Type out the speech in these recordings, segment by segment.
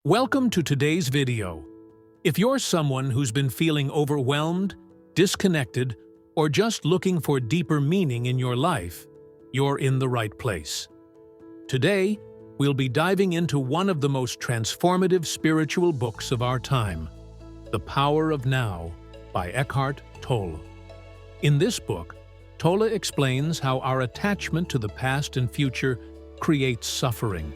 Welcome to today's video. If you're someone who's been feeling overwhelmed, disconnected, or just looking for deeper meaning in your life, you're in the right place. Today, we'll be diving into one of the most transformative spiritual books of our time, The Power of Now by Eckhart Tolle. In this book, Tolle explains how our attachment to the past and future creates suffering,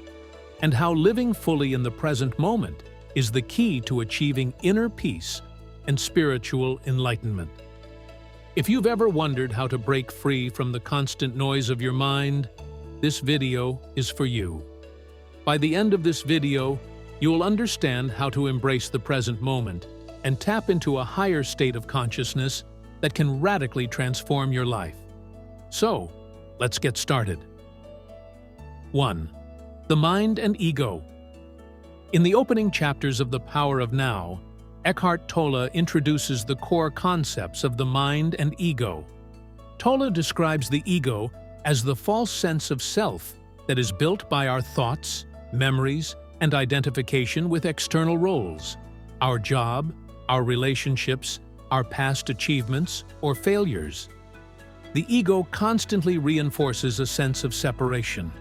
and how living fully in the present moment is the key to achieving inner peace and spiritual enlightenment. If you've ever wondered how to break free from the constant noise of your mind, this video is for you. By the end of this video, you'll understand how to embrace the present moment and tap into a higher state of consciousness that can radically transform your life. So, let's get started. 1. The mind and ego. In the opening chapters of The Power of Now, Eckhart Tolle introduces the core concepts of the mind and ego. Tolle describes the ego as the false sense of self that is built by our thoughts, memories, and identification with external roles, our job, our relationships, our past achievements, or failures. The ego constantly reinforces a sense of separation,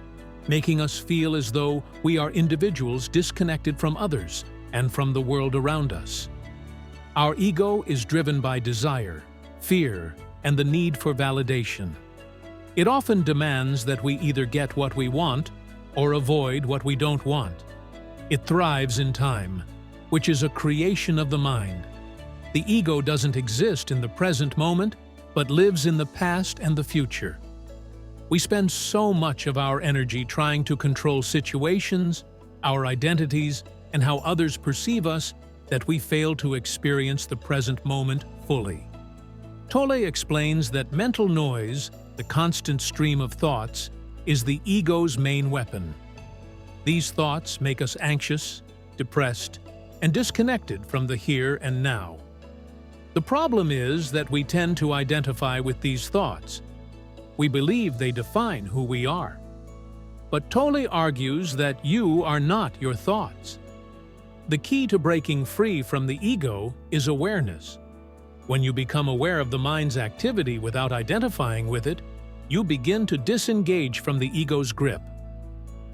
making us feel as though we are individuals disconnected from others and from the world around us. Our ego is driven by desire, fear, and the need for validation. It often demands that we either get what we want or avoid what we don't want. It thrives in time, which is a creation of the mind. The ego doesn't exist in the present moment, but lives in the past and the future. We spend so much of our energy trying to control situations, our identities, and how others perceive us that we fail to experience the present moment fully. Tolle explains that mental noise, the constant stream of thoughts, is the ego's main weapon. These thoughts make us anxious, depressed, and disconnected from the here and now. The problem is that we tend to identify with these thoughts. We believe they define who we are. But Tolle argues that you are not your thoughts. The key to breaking free from the ego is awareness. When you become aware of the mind's activity without identifying with it, you begin to disengage from the ego's grip.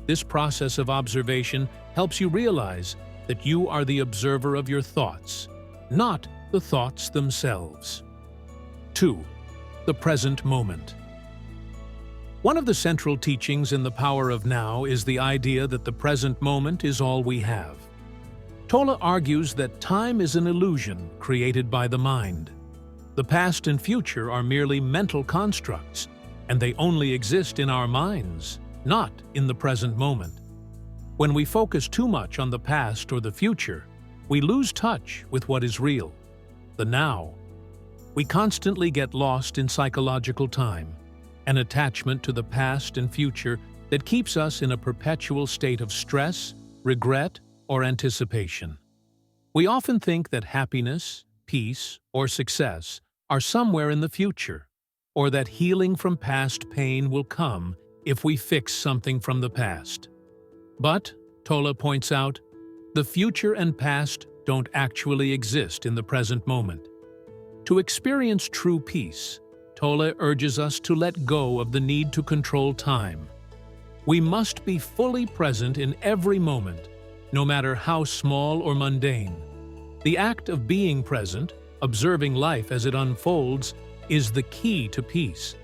This process of observation helps you realize that you are the observer of your thoughts, not the thoughts themselves. 2. The present moment. One of the central teachings in The Power of Now is the idea that the present moment is all we have. Tolle argues that time is an illusion created by the mind. The past and future are merely mental constructs, and they only exist in our minds, not in the present moment. When we focus too much on the past or the future, we lose touch with what is real, the now. We constantly get lost in psychological time, an attachment to the past and future that keeps us in a perpetual state of stress, regret, or anticipation. We often think that happiness, peace, or success are somewhere in the future, or that healing from past pain will come if we fix something from the past. But, Tolle points out, the future and past don't actually exist in the present moment. To experience true peace, Tolle urges us to let go of the need to control time. We must be fully present in every moment, no matter how small or mundane. The act of being present, observing life as it unfolds, is the key to peace.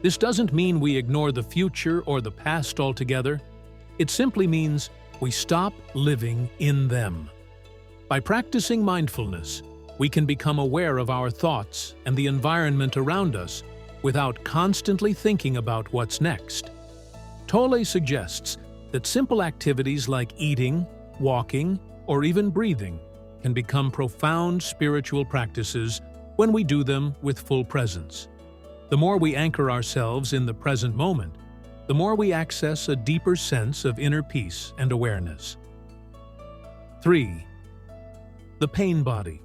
This doesn't mean we ignore the future or the past altogether. It simply means we stop living in them. By practicing mindfulness, we can become aware of our thoughts and the environment around us without constantly thinking about what's next. Tolle suggests that simple activities like eating, walking, or even breathing can become profound spiritual practices when we do them with full presence. The more we anchor ourselves in the present moment, the more we access a deeper sense of inner peace and awareness. 3. The pain body.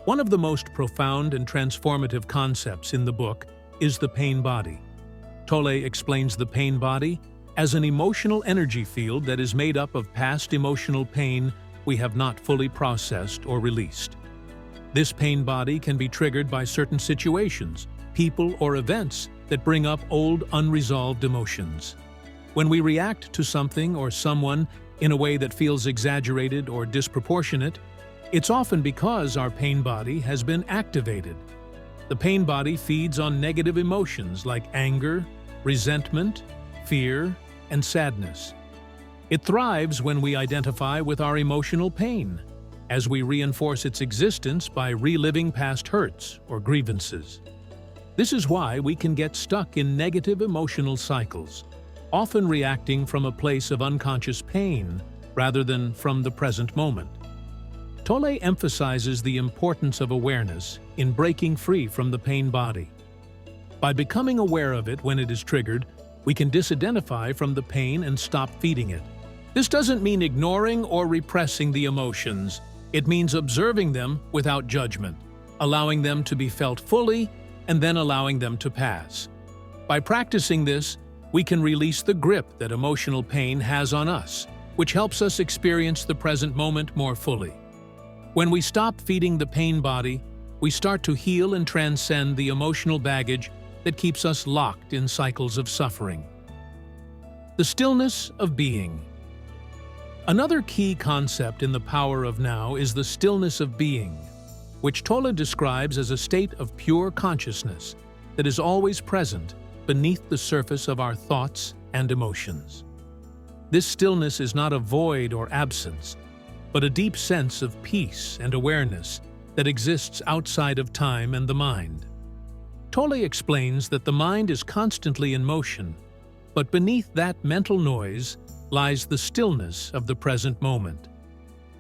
One of the most profound and transformative concepts in the book is the pain body. Tolle explains the pain body as an emotional energy field that is made up of past emotional pain we have not fully processed or released. This pain body can be triggered by certain situations, people, or events that bring up old, unresolved emotions. When we react to something or someone in a way that feels exaggerated or disproportionate, it's often because our pain body has been activated. The pain body feeds on negative emotions like anger, resentment, fear, and sadness. It thrives when we identify with our emotional pain, as we reinforce its existence by reliving past hurts or grievances. This is why we can get stuck in negative emotional cycles, often reacting from a place of unconscious pain rather than from the present moment. Tolle emphasizes the importance of awareness in breaking free from the pain body. By becoming aware of it when it is triggered, we can disidentify from the pain and stop feeding it. This doesn't mean ignoring or repressing the emotions. It means observing them without judgment, allowing them to be felt fully, and then allowing them to pass. By practicing this, we can release the grip that emotional pain has on us, which helps us experience the present moment more fully. When we stop feeding the pain body, we start to heal and transcend the emotional baggage that keeps us locked in cycles of suffering. The stillness of being. Another key concept in the power of now is the stillness of being, which Tolle describes as a state of pure consciousness that is always present beneath the surface of our thoughts and emotions. This stillness is not a void or absence, but a deep sense of peace and awareness that exists outside of time and the mind. Tolle explains that the mind is constantly in motion, but beneath that mental noise lies the stillness of the present moment.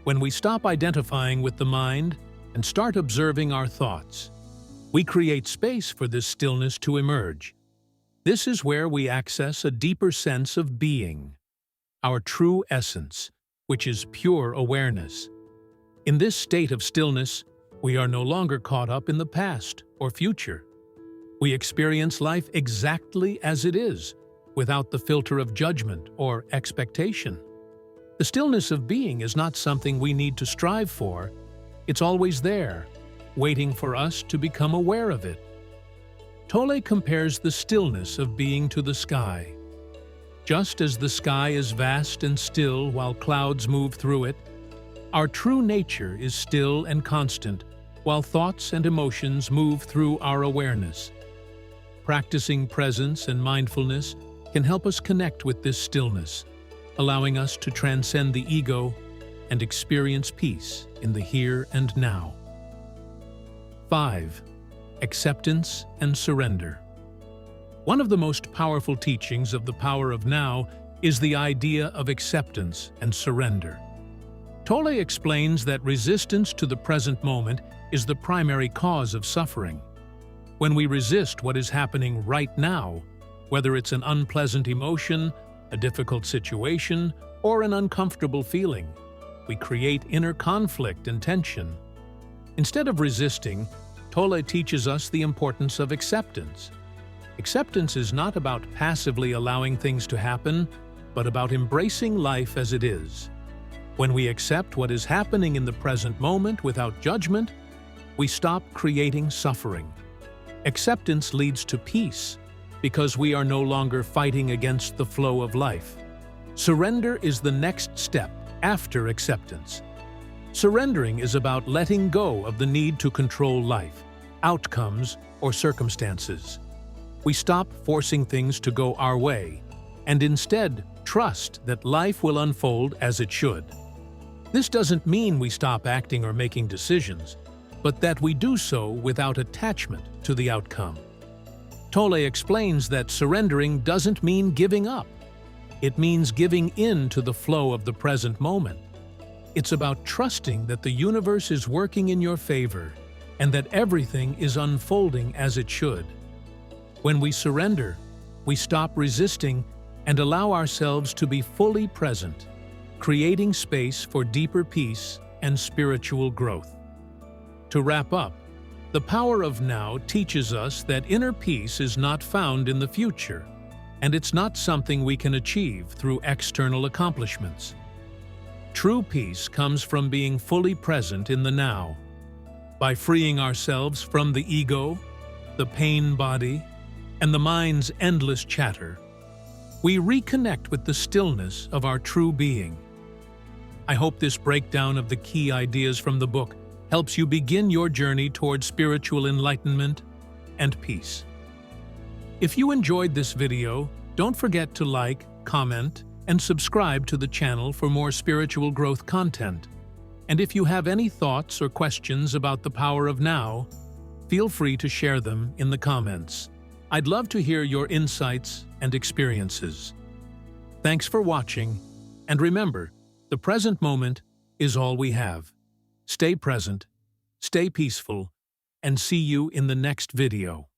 When we stop identifying with the mind and start observing our thoughts, we create space for this stillness to emerge. This is where we access a deeper sense of being, our true essence, which is pure awareness. In this state of stillness, we are no longer caught up in the past or future. We experience life exactly as it is, without the filter of judgment or expectation. The stillness of being is not something we need to strive for. It's always there, waiting for us to become aware of it. Tolle compares the stillness of being to the sky. Just as the sky is vast and still while clouds move through it, our true nature is still and constant while thoughts and emotions move through our awareness. Practicing presence and mindfulness can help us connect with this stillness, allowing us to transcend the ego and experience peace in the here and now. 5. Acceptance and surrender. One of the most powerful teachings of the power of now is the idea of acceptance and surrender. Tolle explains that resistance to the present moment is the primary cause of suffering. When we resist what is happening right now, whether it's an unpleasant emotion, a difficult situation, or an uncomfortable feeling, we create inner conflict and tension. Instead of resisting, Tolle teaches us the importance of acceptance. Acceptance is not about passively allowing things to happen, but about embracing life as it is. When we accept what is happening in the present moment without judgment, we stop creating suffering. Acceptance leads to peace, because we are no longer fighting against the flow of life. Surrender is the next step after acceptance. Surrendering is about letting go of the need to control life, outcomes, or circumstances. We stop forcing things to go our way, and instead trust that life will unfold as it should. This doesn't mean we stop acting or making decisions, but that we do so without attachment to the outcome. Tolle explains that surrendering doesn't mean giving up. It means giving in to the flow of the present moment. It's about trusting that the universe is working in your favor and that everything is unfolding as it should. When we surrender, we stop resisting and allow ourselves to be fully present, creating space for deeper peace and spiritual growth. To wrap up, the power of now teaches us that inner peace is not found in the future. and it's not something we can achieve through external accomplishments. True peace comes from being fully present in the now. By freeing ourselves from the ego, the pain body, and the mind's endless chatter, we reconnect with the stillness of our true being. I hope this breakdown of the key ideas from the book helps you begin your journey toward spiritual enlightenment and peace. If you enjoyed this video, don't forget to like, comment, and subscribe to the channel for more spiritual growth content. And if you have any thoughts or questions about the power of now, feel free to share them in the comments. I'd love to hear your insights and experiences. Thanks for watching, and remember, the present moment is all we have. Stay present, stay peaceful, and see you in the next video.